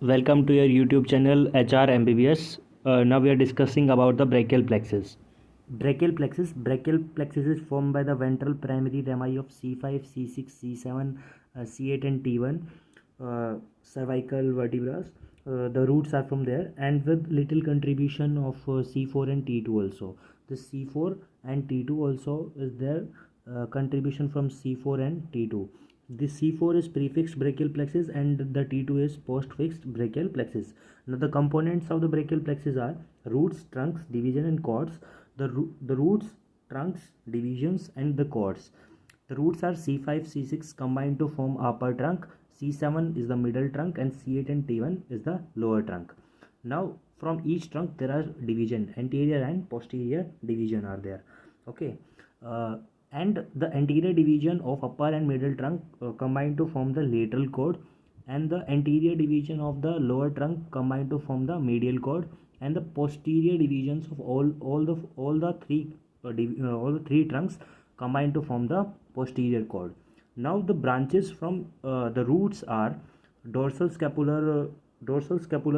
welcome to your YouTube channel HR MBBS. Now we are discussing about the brachial plexus. Brachial plexus is formed by the ventral primary rami of C5, C6, C7, C8 and T1 cervical vertebrae. The roots are from there, and with little contribution of C4 and T2 also. The C4 and T2 also is there, contribution from C4 and T2. The C4 is prefixed brachial plexus and the T2 is postfixed brachial plexus. Now the components of the brachial plexus are roots, trunks, division and cords. The roots, trunks, divisions and the cords. The roots are C5, C6 combined to form upper trunk, C7 is the middle trunk and C8 and T1 is the lower trunk. Now from each trunk there are division, anterior and posterior division are there. Okay. And the anterior division of upper and middle trunk combine to form the lateral cord, and the anterior division of the lower trunk combine to form the medial cord, and the posterior divisions of all the three trunks combine to form the posterior cord. Now the branches from the roots are dorsal scapular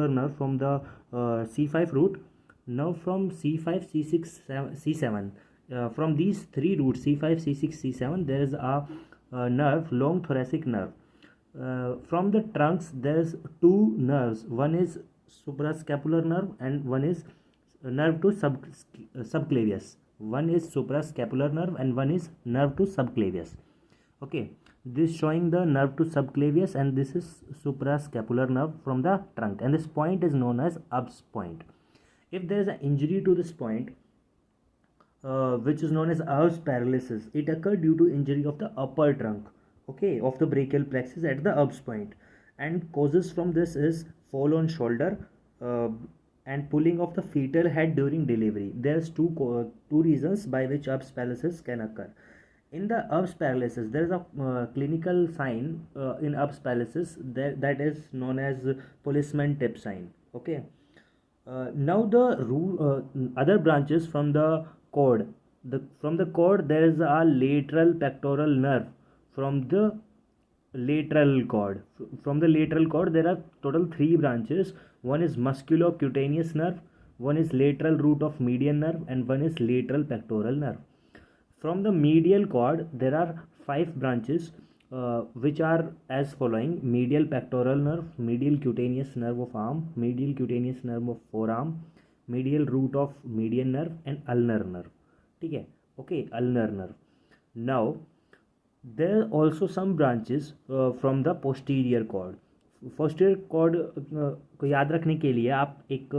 nerve from the C5 root. Now from C5, C6, C7, from these three roots C5, C6, C7, there is a nerve, long thoracic nerve. From the trunks there is two nerves, one is suprascapular nerve and one is nerve to subclavius. One is suprascapular nerve and one is nerve to subclavius. Okay, this showing the nerve to subclavius, and this is suprascapular nerve from the trunk, and this point is known as Ubbs point. If there is an injury to this point, which is known as Ubbs paralysis, it occurred due to injury of the upper trunk, okay, of the brachial plexus at the Ubbs point, and causes from this is fall on shoulder and pulling of the fetal head during delivery. There's two reasons by which Ubbs paralysis can occur. In the Ubbs paralysis, there is a clinical sign in Ubbs paralysis that is known as policeman tip sign. Okay. Now the other branches from the cord. From the cord there is a lateral pectoral nerve. From the lateral cord there are total three branches. One is musculocutaneous nerve, one is lateral root of median nerve, and one is lateral pectoral nerve. From the medial cord there are five branches, which are as following: medial pectoral nerve, medial cutaneous nerve of arm, medial cutaneous nerve of forearm, medial root of median nerve, and ulnar nerve. Okay, ulnar nerve. Now there are also some branches from the posterior cord. Posterior cord को याद रखने के लिए आप एक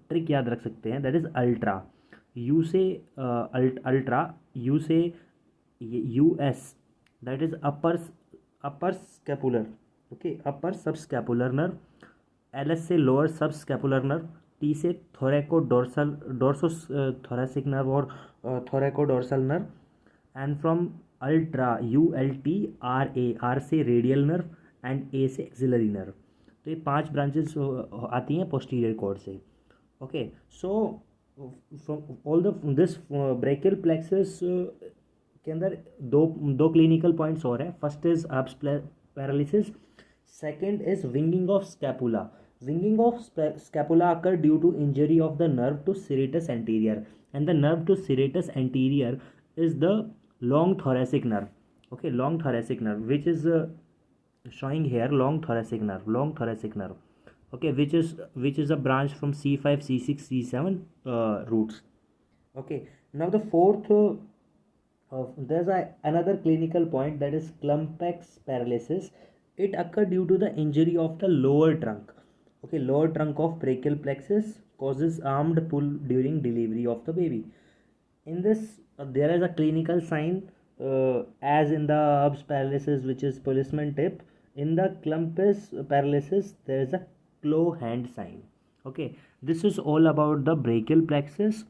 trick याद रख सकते हैं, दैट इज अल्ट्रा. यू से अल्ट्रा, यू से US, that is upper scapular, okay, upper subscapular nerve. LS से lower subscapular nerve. T से डोर्सो थोरेसिक नर्व और thoracodorsal nerve. And from ultra ULT R से radial nerve and A से axillary nerve. तो ये पांच branches आती हैं पोस्टीरियर कॉर्ड से. Okay, so from all this brachial plexus के अंदर दो क्लिनिकल पॉइंट्स और हैं. First is Erb's paralysis, second is winging of scapula. Winging of scapula occur due to injury of the nerve to serratus anterior, and the nerve to serratus anterior is the long thoracic nerve. Okay, long thoracic nerve, which is showing here, long thoracic nerve. Okay, which is a branch from C5, C6, C7 roots. Okay, now the fourth there's another clinical point, that is clumplex paralysis. It occurred due to the injury of the lower trunk. Okay, lower trunk of brachial plexus causes armed pull during delivery of the baby. In this there is a clinical sign as in the Ubbs paralysis, which is policeman tip. In the clumplex paralysis there is a claw hand sign. Okay, this is all about the brachial plexus.